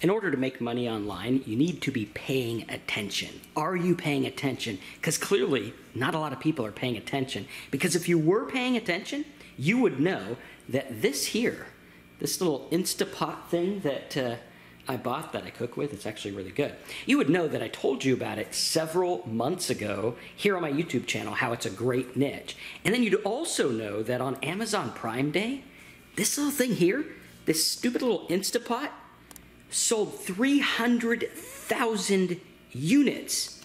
In order to make money online, you need to be paying attention. Are you paying attention? Because clearly, not a lot of people are paying attention. Because if you were paying attention, you would know that this here, this little Instapot thing that I bought that I cook with, it's actually really good. You would know that I told you about it several months ago here on my YouTube channel, how it's a great niche. And then you'd also know that on Amazon Prime Day, this little thing here, this stupid little Instapot, sold 300,000 units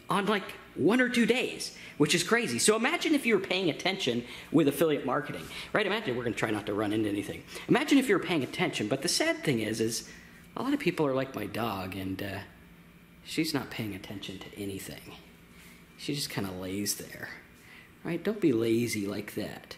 on like 1 or 2 days, which is crazy. So imagine if you were paying attention with affiliate marketing, right? Imagine, we're gonna try not to run into anything. Imagine if you were paying attention, but the sad thing is a lot of people are like my dog, and she's not paying attention to anything. She just kind of lays there, right? Don't be lazy like that.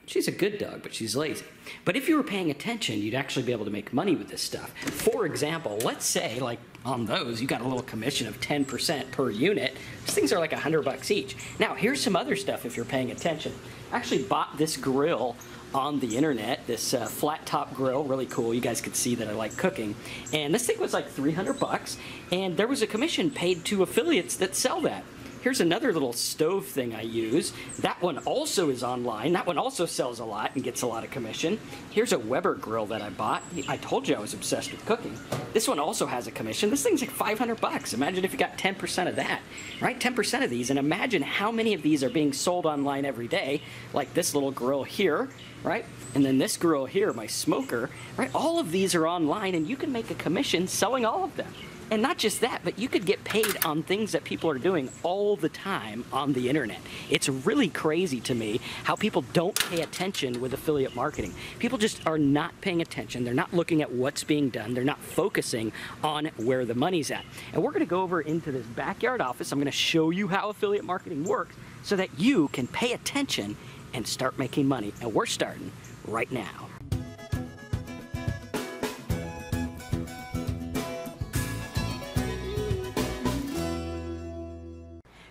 She's a good dog, but she's lazy. But if you were paying attention, you'd actually be able to make money with this stuff. For example, let's say, like on those, you got a little commission of 10% per unit. These things are like $100 each. Now, here's some other stuff if you're paying attention. I actually bought this grill on the internet, this flat top grill, really cool. You guys could see that I like cooking. And this thing was like $300, and there was a commission paid to affiliates that sell that. Here's another little stove thing I use. That one also is online. That one also sells a lot and gets a lot of commission. Here's a Weber grill that I bought. I told you I was obsessed with cooking. This one also has a commission. This thing's like $500. Imagine if you got 10% of that, right? 10% of these, and imagine how many of these are being sold online every day, like this little grill here, right? And then this grill here, my smoker, right? All of these are online, and you can make a commission selling all of them. And not just that, but you could get paid on things that people are doing all the time on the internet. It's really crazy to me how people don't pay attention with affiliate marketing. People just are not paying attention. They're not looking at what's being done. They're not focusing on where the money's at. And we're gonna go over into this backyard office. I'm gonna show you how affiliate marketing works so that you can pay attention and start making money. And we're starting right now.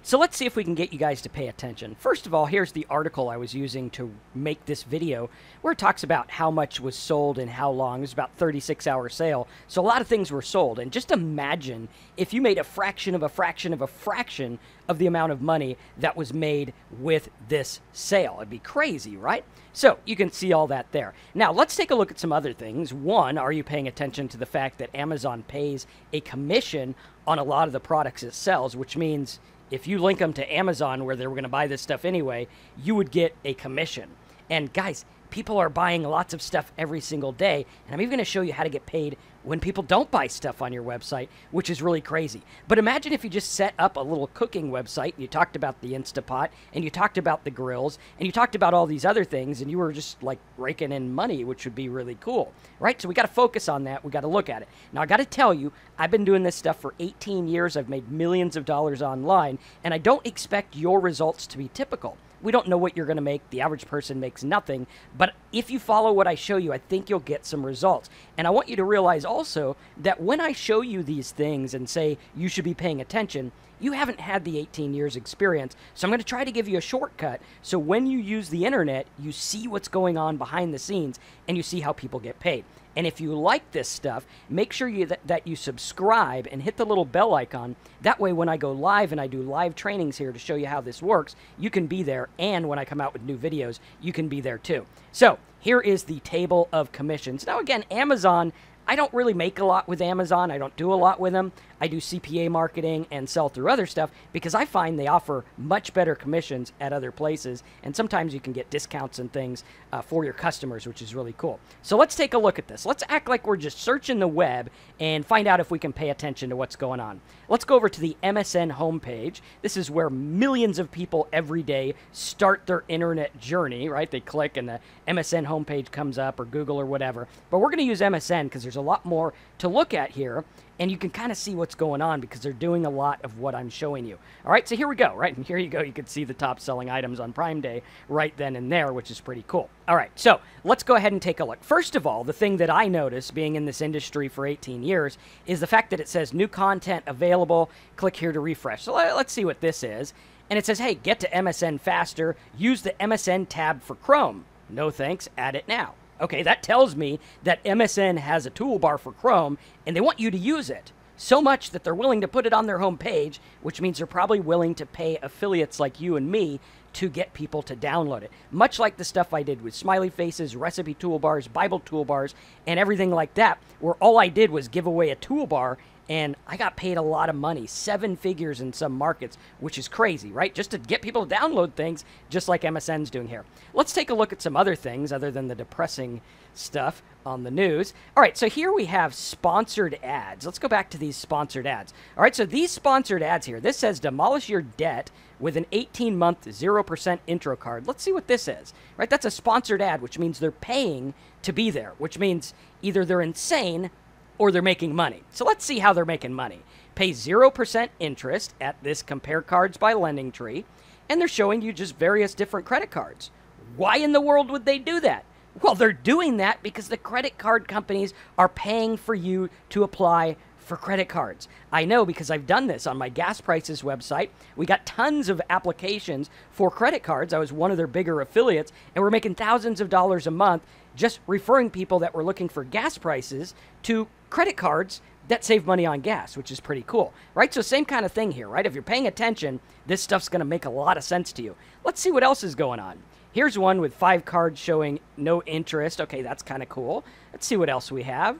So let's see if we can get you guys to pay attention. First of all, here's the article I was using to make this video, where it talks about how much was sold and how long. It was about 36-hour sale. So a lot of things were sold. And just imagine if you made a fraction of a fraction of a fraction of the amount of money that was made with this sale. It'd be crazy, right? So you can see all that there. Now, let's take a look at some other things. One, are you paying attention to the fact that Amazon pays a commission on a lot of the products it sells, which means if you link them to Amazon where they were going to buy this stuff anyway, you would get a commission. And guys, people are buying lots of stuff every single day, and I'm even going to show you how to get paid when people don't buy stuff on your website, which is really crazy. But imagine if you just set up a little cooking website, and you talked about the Instapot, and you talked about the grills, and you talked about all these other things, and you were just like raking in money, which would be really cool, right? So we got to focus on that. We got to look at it. Now, I got to tell you, I've been doing this stuff for 18 years. I've made millions of dollars online, and I don't expect your results to be typical. We don't know what you're going to make. The average person makes nothing. But if you follow what I show you, I think you'll get some results. And I want you to realize also that when I show you these things and say you should be paying attention, you haven't had the 18 years experience. So I'm going to try to give you a shortcut. So when you use the internet, you see what's going on behind the scenes and you see how people get paid. And if you like this stuff, make sure that you subscribe and hit the little bell icon. That way, when I go live and I do live trainings here to show you how this works, you can be there. And when I come out with new videos, you can be there too. So here is the table of commissions. Now, again, Amazon, I don't really make a lot with Amazon. I don't do a lot with them. I do CPA marketing and sell through other stuff because I find they offer much better commissions at other places. And sometimes you can get discounts and things for your customers, which is really cool. So let's take a look at this. Let's act like we're just searching the web and find out if we can pay attention to what's going on. Let's go over to the MSN homepage. This is where millions of people every day start their internet journey, right? They click and the MSN homepage comes up, or Google or whatever. But we're going to use MSN because there's a lot more to look at here. And you can kind of see what's going on because they're doing a lot of what I'm showing you. All right, so here we go, right? And here you go. You can see the top selling items on Prime Day right then and there, which is pretty cool. All right, so let's go ahead and take a look. First of all, the thing that I noticed being in this industry for 18 years is the fact that it says new content available. Click here to refresh. So let's see what this is. And it says, hey, get to MSN faster. Use the MSN tab for Chrome. No thanks, add it now. Okay, that tells me that MSN has a toolbar for Chrome, and they want you to use it. So much that they're willing to put it on their homepage, which means they're probably willing to pay affiliates like you and me to get people to download it. Much like the stuff I did with smiley faces, recipe toolbars, Bible toolbars, and everything like that, where all I did was give away a toolbar, and I got paid a lot of money, 7 figures in some markets, which is crazy, right? Just to get people to download things, just like MSN's doing here. Let's take a look at some other things other than the depressing stuff on the news. All right, so here we have sponsored ads. Let's go back to these sponsored ads. All right, so these sponsored ads here, this says demolish your debt with an 18-month 0% intro card. Let's see what this is, right? That's a sponsored ad, which means they're paying to be there, which means either they're insane or they're making money. So let's see how they're making money. Pay 0% interest at this Compare Cards by LendingTree, and they're showing you just various different credit cards. Why in the world would they do that? Well, they're doing that because the credit card companies are paying for you to apply for credit cards. I know because I've done this on my gas prices website. We got tons of applications for credit cards. I was one of their bigger affiliates, and we're making thousands of dollars a month just referring people that were looking for gas prices to credit cards that save money on gas, which is pretty cool, right? So same kind of thing here, right? If you're paying attention, this stuff's going to make a lot of sense to you. Let's see what else is going on. Here's one with 5 cards showing no interest. Okay, that's kind of cool. Let's see what else we have.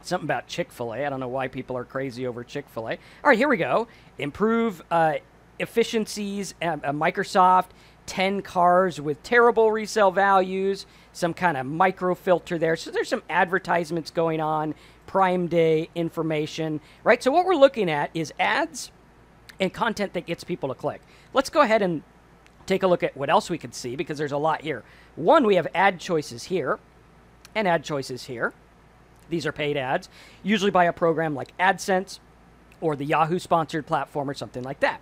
Something about Chick-fil-A. I don't know why people are crazy over Chick-fil-A. All right, here we go. Improve efficiencies at Microsoft. 10 cars with terrible resale values. Some kind of micro filter there. So there's some advertisements going on. Prime Day information, right? So what we're looking at is ads and content that gets people to click. Let's go ahead and take a look at what else we could see, because there's a lot here. One, we have ad choices here and ad choices here. These are paid ads, usually by a program like AdSense or the Yahoo sponsored platform or something like that.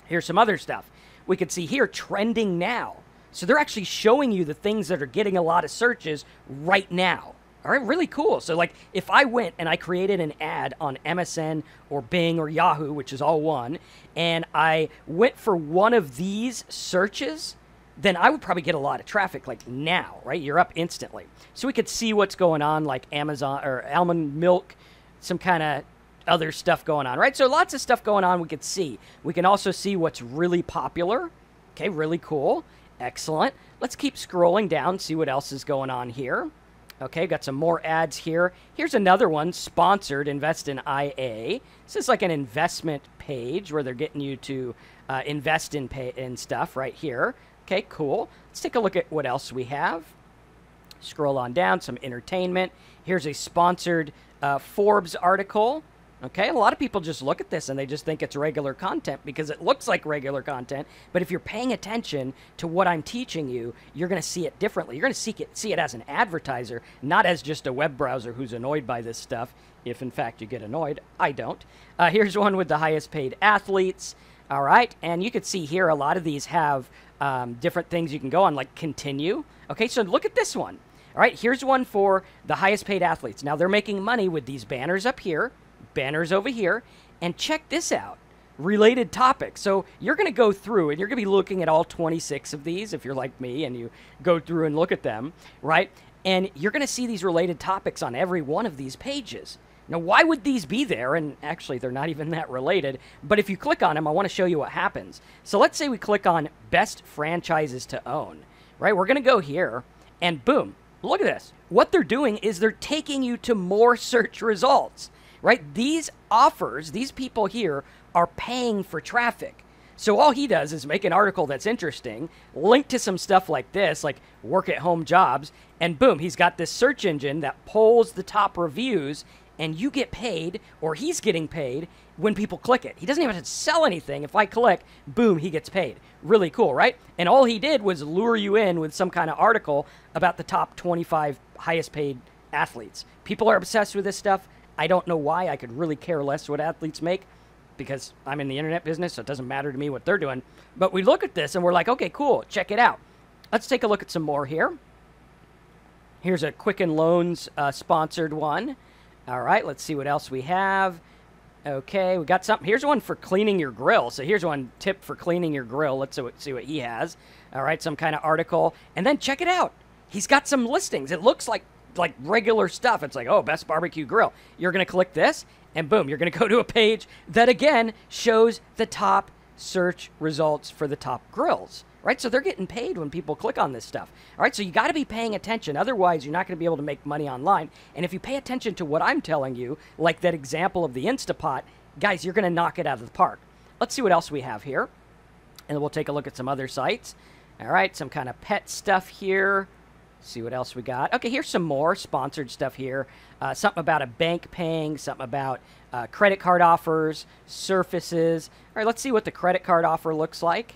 Here's some other stuff. We could see here trending now. So they're actually showing you the things that are getting a lot of searches right now. All right, really cool. So like if I went and I created an ad on MSN or Bing or Yahoo, which is all one, and I went for one of these searches, then I would probably get a lot of traffic like now, right? You're up instantly. So we could see what's going on, like Amazon or almond milk, some kind of other stuff going on, right? So lots of stuff going on we could see. We can also see what's really popular. Okay, really cool. Excellent. Let's keep scrolling down, see what else is going on here. Okay, got some more ads here. Here's another one, sponsored, Invest in IA. This is like an investment page where they're getting you to invest in stuff right here. Okay, cool. Let's take a look at what else we have. Scroll on down, some entertainment. Here's a sponsored Forbes article. Okay, a lot of people just look at this and they just think it's regular content because it looks like regular content. But if you're paying attention to what I'm teaching you, you're going to see it differently. You're going to see it as an advertiser, not as just a web browser who's annoyed by this stuff, if in fact you get annoyed. I don't. Here's one with the highest paid athletes. All right, and you can see here a lot of these have different things you can go on, like continue. Okay, so look at this one. All right, here's one for the highest paid athletes. Now they're making money with these banners up here, banners over here, and check this out, related topics. So you're going to go through and you're going to be looking at all 26 of these if you're like me and you go through and look at them, right? And you're going to see these related topics on every one of these pages. Now, why would these be there? And actually, they're not even that related. But if you click on them, I want to show you what happens. So let's say we click on best franchises to own, right? We're going to go here and boom, look at this. What they're doing is they're taking you to more search results. Right? These offers, these people here are paying for traffic. So all he does is make an article that's interesting, link to some stuff like this, like work at home jobs, and boom, he's got this search engine that polls the top reviews, and you get paid, or he's getting paid, when people click it. He doesn't even have to sell anything. If I click, boom, he gets paid. Really cool, right? And all he did was lure you in with some kind of article about the top 25 highest paid athletes. People are obsessed with this stuff. I don't know why. I could really care less what athletes make because I'm in the internet business, so it doesn't matter to me what they're doing. But we look at this and we're like, okay, cool, check it out. Let's take a look at some more here. Here's a Quicken Loans sponsored one. All right, let's see what else we have. Okay, we got something. Here's one for cleaning your grill. So here's one tip for cleaning your grill. Let's see what he has. All right, some kind of article. And then check it out. he's got some listings. It looks like regular stuff. It's like, oh, best barbecue grill. You're going to click this, and boom, you're going to go to a page that, again, shows the top search results for the top grills, right? So they're getting paid when people click on this stuff, all right? So you got to be paying attention. Otherwise, you're not going to be able to make money online. And if you pay attention to what I'm telling you, like that example of the Instapot, guys, you're going to knock it out of the park. Let's see what else we have here, and then we'll take a look at some other sites. All right, some kind of pet stuff here. See what else we got. Okay, here's some more sponsored stuff here. Something about a bank paying, something about credit card offers, surfaces. All right, let's see what the credit card offer looks like.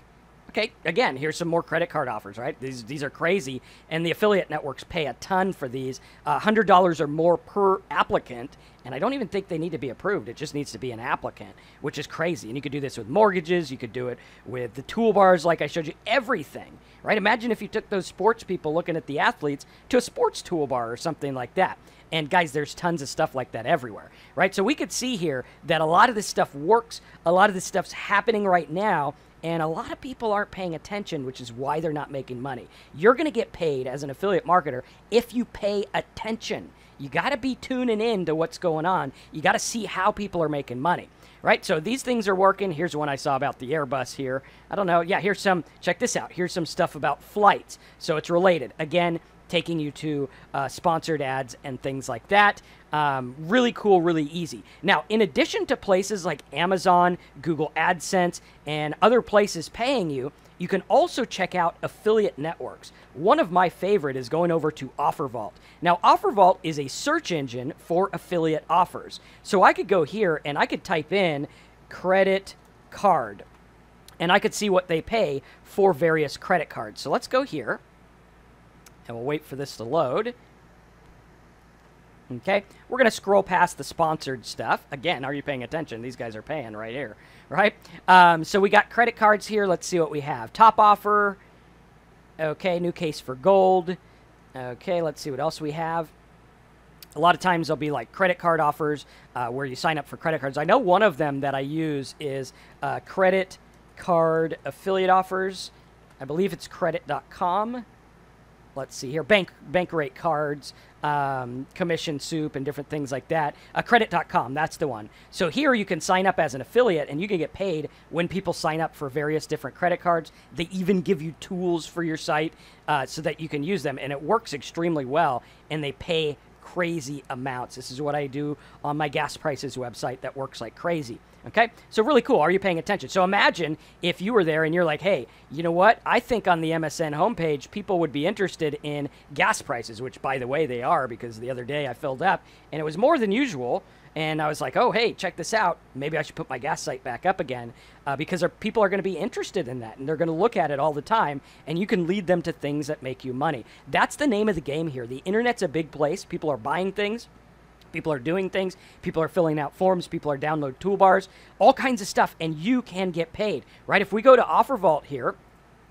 Okay, again, here's some more credit card offers, right? These are crazy, and the affiliate networks pay a ton for these, $100 or more per applicant, and I don't even think they need to be approved. It just needs to be an applicant, which is crazy. And you could do this with mortgages. You could do it with the toolbars like I showed you, everything, right? Imagine if you took those sports people looking at the athletes to a sports toolbar or something like that. And guys, there's tons of stuff like that everywhere, right? So we could see here that a lot of this stuff works. A lot of this stuff's happening right now. And a lot of people aren't paying attention, which is why they're not making money. You're going to get paid as an affiliate marketer if you pay attention. You got to be tuning in to what's going on. You got to see how people are making money, right? So these things are working. Here's one I saw about the Airbus here. I don't know. Yeah, here's some. Check this out. Here's some stuff about flights. So it's related. Again, taking you to sponsored ads and things like that. Really cool, really easy. Now, in addition to places like Amazon, Google AdSense, and other places paying you, you can also check out affiliate networks. One of my favorite is going over to OfferVault. Now, OfferVault is a search engine for affiliate offers. So I could go here and I could type in credit card, and I could see what they pay for various credit cards. So let's go here, and we'll wait for this to load. Okay, we're going to scroll past the sponsored stuff. Again, are you paying attention? These guys are paying right here, right? So we got credit cards here. Let's see what we have. Top offer. Okay, new case for gold. Okay, let's see what else we have. A lot of times there'll be like credit card offers where you sign up for credit cards. I know one of them that I use is credit card affiliate offers. I believe it's credit.com. Let's see here, bank rate cards, commission soup, and different things like that. Credit.com, that's the one. So here you can sign up as an affiliate, and you can get paid when people sign up for various different credit cards. They even give you tools for your site so that you can use them, and it works extremely well, and they pay crazy amounts. This is what I do on my gas prices website that works like crazy. Okay, so really cool. Are you paying attention? So imagine if you were there and you're like, hey, you know what? I think on the MSN homepage, people would be interested in gas prices, which, by the way, they are, because the other day I filled up and it was more than usual. And I was like, oh, hey, check this out. Maybe I should put my gas site back up again because people are going to be interested in that, and they're going to look at it all the time, and you can lead them to things that make you money. That's the name of the game here. The internet's a big place. People are buying things. People are doing things. People are filling out forms. People are downloading toolbars, all kinds of stuff, and you can get paid, right? If we go to OfferVault here,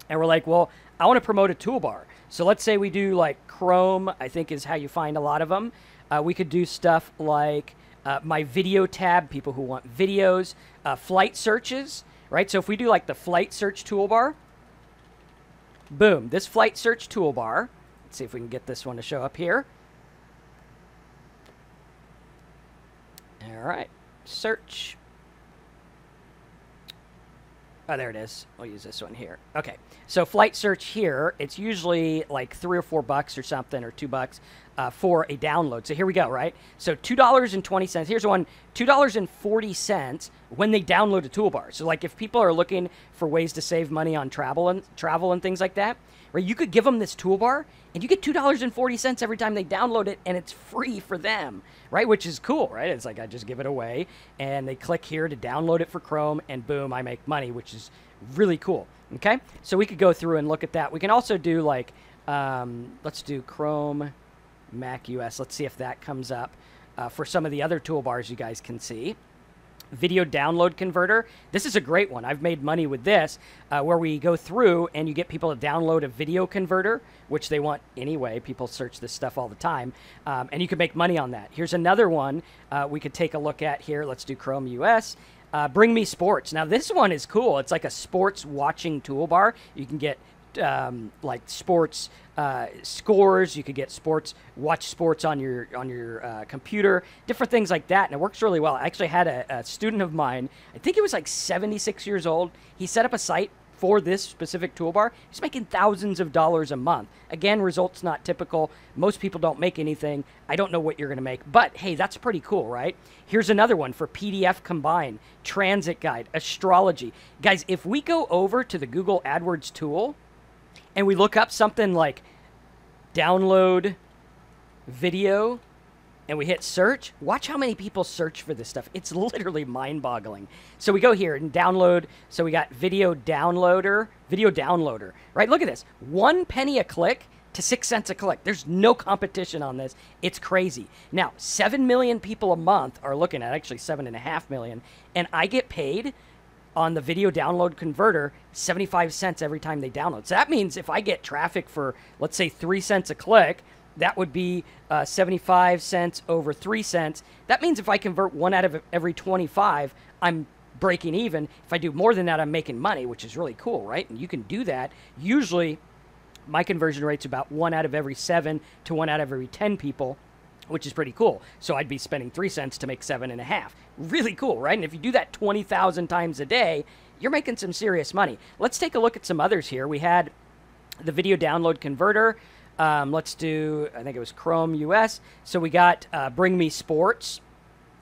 and we're like, well, I want to promote a toolbar. So let's say we do like Chrome, I think is how you find a lot of them. We could do stuff like my video tab, people who want videos, flight searches, right? So if we do like the flight search toolbar, boom, this flight search toolbar, let's see if we can get this one to show up here. All right, search. Oh, there it is. I'll use this one here. Okay, so flight search here, it's usually like $3 or $4 or something, or $2 for a download. So here we go, right? So $2.20. Here's one, $2.40 when they download a toolbar. So like if people are looking for ways to save money on travel and things like that, right? You could give them this toolbar and you get $2.40 every time they download it, and it's free for them, right? Which is cool, right? It's like I just give it away and they click here to download it for Chrome, and boom, I make money, which is really cool. Okay, so we could go through and look at that. We can also do like, let's do Chrome, Mac US. Let's see if that comes up for some of the other toolbars you guys can see. Video download converter. This is a great one. I've made money with this where we go through and you get people to download a video converter, which they want anyway. People search this stuff all the time, and you can make money on that. Here's another one we could take a look at here. Let's do Chrome US. Bring Me Sports. Now this one is cool. It's like a sports watching toolbar. You can get like sports scores. You could get watch sports on your computer, different things like that, and it works really well. I actually had a student of mine, I think he was like 76 years old. He set up a site for this specific toolbar. He's making thousands of dollars a month. Again, results not typical. Most people don't make anything. I don't know what you're going to make, but hey, that's pretty cool, right? Here's another one for PDF Combine, Transit Guide, Astrology. Guys, if we go over to the Google AdWords tool and we look up something like download video and we hit search, watch how many people search for this stuff. It's literally mind-boggling. So we go here and download. So we got video downloader, right? Look at this. 1 penny a click to 6 cents a click. There's no competition on this. It's crazy. Now, 7 million people a month are looking at, actually 7.5 million, and I get paid on the video download converter 75 cents every time they download. So that means if I get traffic for, let's say, 3 cents a click, that would be 75 cents over 3 cents. That means if I convert 1 out of every 25, I'm breaking even. If I do more than that, I'm making money, which is really cool, right? And you can do that. Usually, my conversion rate's about 1 out of every 7 to 1 out of every 10 people, which is pretty cool. So I'd be spending 3 cents to make 7.5. Really cool, right? And if you do that 20,000 times a day, you're making some serious money. Let's take a look at some others here. We had the video download converter. Let's do, I think it was Chrome US. So we got Bring Me Sports.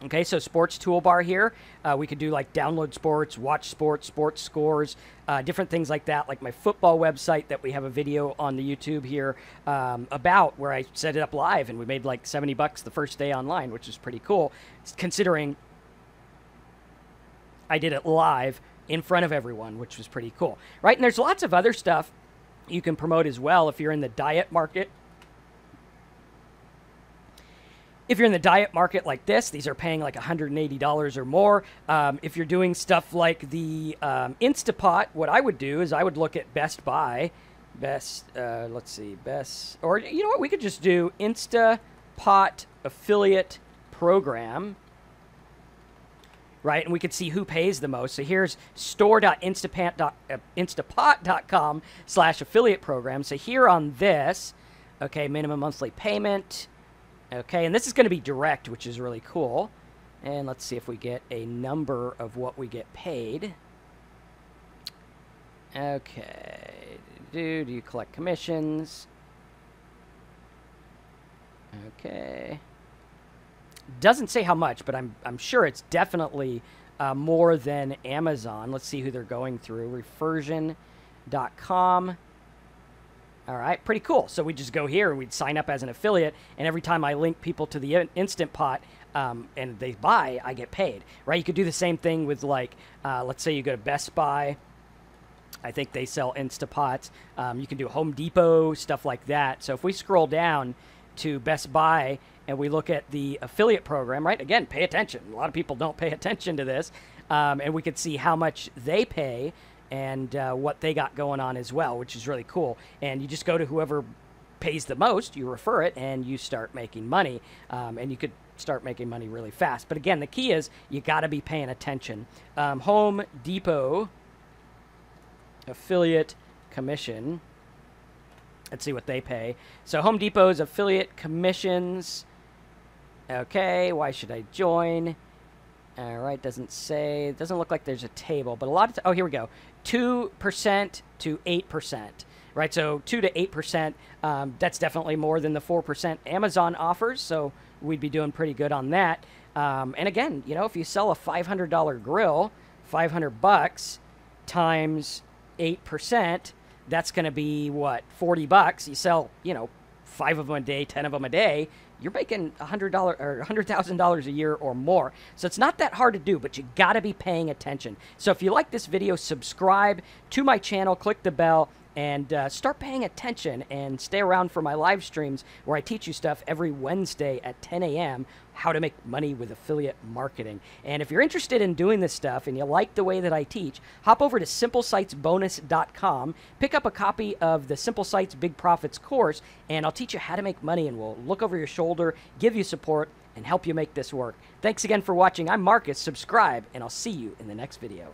Okay, so sports toolbar here. We could do like download sports, watch sports, sports scores, different things like that, like my football website that we have a video on the YouTube here about, where I set it up live and we made like $70 the first day online, which is pretty cool considering I did it live in front of everyone, which was pretty cool, right? And there's lots of other stuff you can promote as well if you're in the diet market. If you're in the diet market like this, these are paying like $180 or more. If you're doing stuff like the Instapot, what I would do is I would look at Best Buy. Let's see, or you know what? We could just do Instapot affiliate program. Right, and we could see who pays the most. So here's store.instapot.com/affiliate program. So here on this, okay, minimum monthly payment. Okay, and this is going to be direct, which is really cool. And let's see if we get a number of what we get paid. Okay, do you collect commissions? Okay. Doesn't say how much, but I'm sure it's definitely more than Amazon. Let's see who they're going through. Refersion.com. All right, pretty cool. So we just go here and we'd sign up as an affiliate, and every time I link people to the Instant Pot and they buy, I get paid, right? You could do the same thing with, like, let's say you go to Best Buy. I think they sell Instapots. You can do Home Depot, stuff like that. So if we scroll down to Best Buy and we look at the affiliate program, right? Again, pay attention. A lot of people don't pay attention to this. And we could see how much they pay and what they got going on as well, which is really cool. And you just go to whoever pays the most, you refer it, and you start making money. And you could start making money really fast. But again, the key is you got to be paying attention. Home Depot affiliate commission. Let's see what they pay. So Home Depot's affiliate commissions. Okay, why should I join? All right, doesn't say. It doesn't look like there's a table, but a lot of. Oh, here we go. 2% to 8%. Right, so 2 to 8%. That's definitely more than the 4% Amazon offers. So we'd be doing pretty good on that. And again, you know, if you sell a $500 grill, $500 times 8%, that's going to be what, $40. You sell, you know, 5 of them a day, 10 of them a day, you're making $100 or $100,000 a year or more. So it's not that hard to do, but you got to be paying attention. So if you like this video, subscribe to my channel, click the bell, and start paying attention and stay around for my live streams where I teach you stuff every Wednesday at 10 a.m. how to make money with affiliate marketing. And if you're interested in doing this stuff and you like the way that I teach, hop over to simplesitesbonus.com, pick up a copy of the Simple Sites Big Profits course, and I'll teach you how to make money, and we'll look over your shoulder, give you support, and help you make this work. Thanks again for watching. I'm Marcus. Subscribe, and I'll see you in the next video.